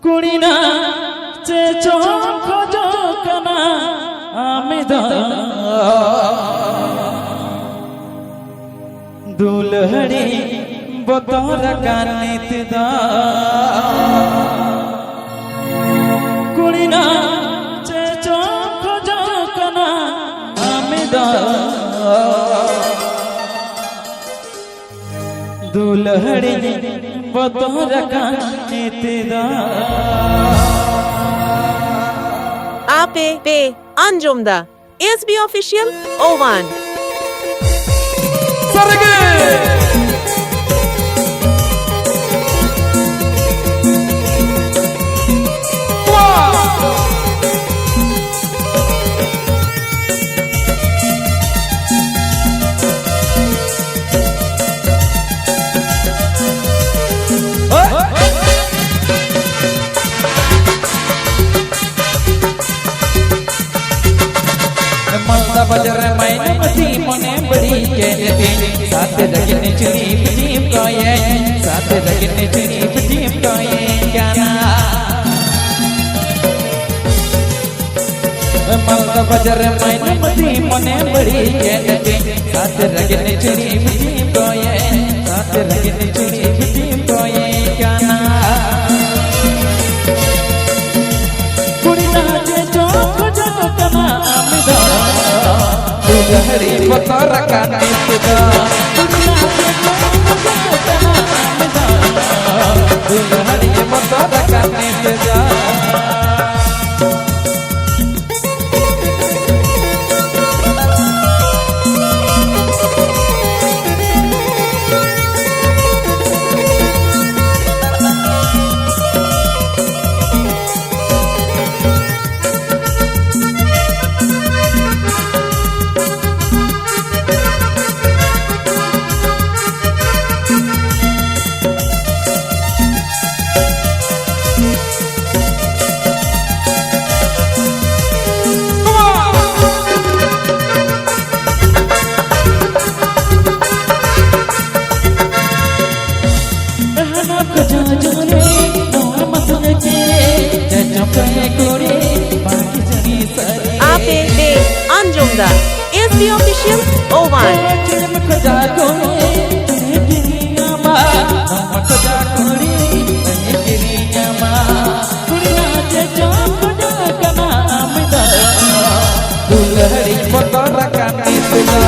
कुड़ीना चे चोख जो कना आमिदा दुल्हड़ी बतौर कानितदा कुड़ीना चे चोख जो कना आमिदा दुल्हड़ी बतौर कानितदा Ape pe Anjumda SB Official O1 Sarge buzzer मैंने मसी मने बड़ी के साथ लगने चुनी जीप को ये साथ लगने चुनी जीप को ये गाना मल्ला बजर मैंने मसी मने बड़ी के साथ लगने चुनी जीप को ये साथ लगने चुनी जीप को ये गाना कुड़ी नाचे चौक चौक कना आमिदा दुल्हड़ी बतौर कानितदा दुल्हड़ी बतौर कानितदा Ape pe Anjumda SB Official O1 दुल्हड़ी बतौर कानितदा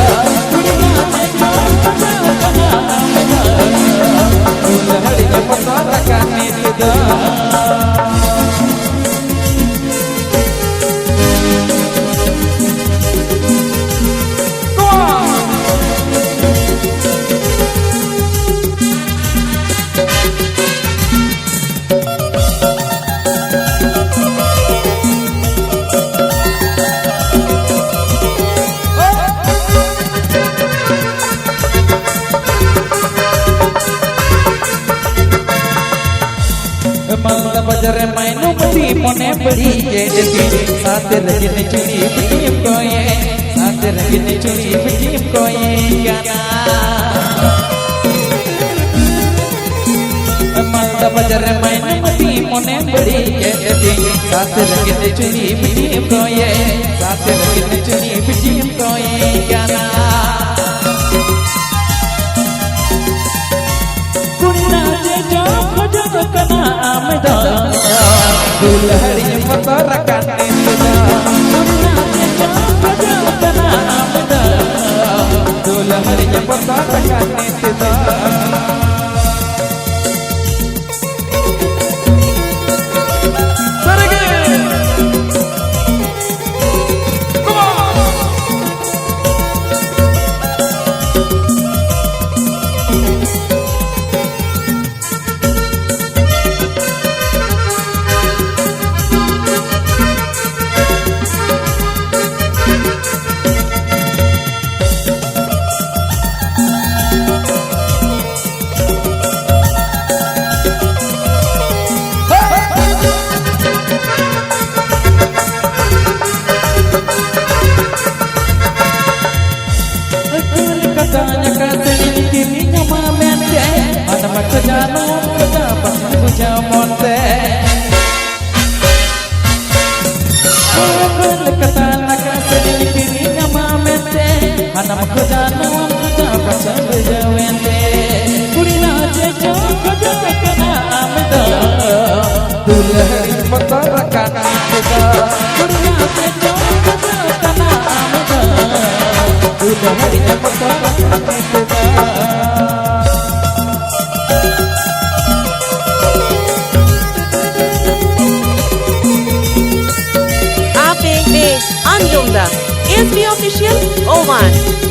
दुल्हड़ी बतौर कानितदा मल्ला बजर मैंने मसी मने बड़ी के साथ लगने चुनी जीप को ये साथ लगने चुनी जीप को ये गाना मल्ला बजर मैंने मसी मने बड़ी के साथ लगने चुनी जीप को ये साथ लगने चुनी जीप को ये गाना कना आमिदा दुल्हड़ी बतौर कानितदा कना आमिदा दुल्हड़ी बतौर कानितदा आते चौक तना आमदा दूध हरी चमका Ape Be Anjumda SB Official O1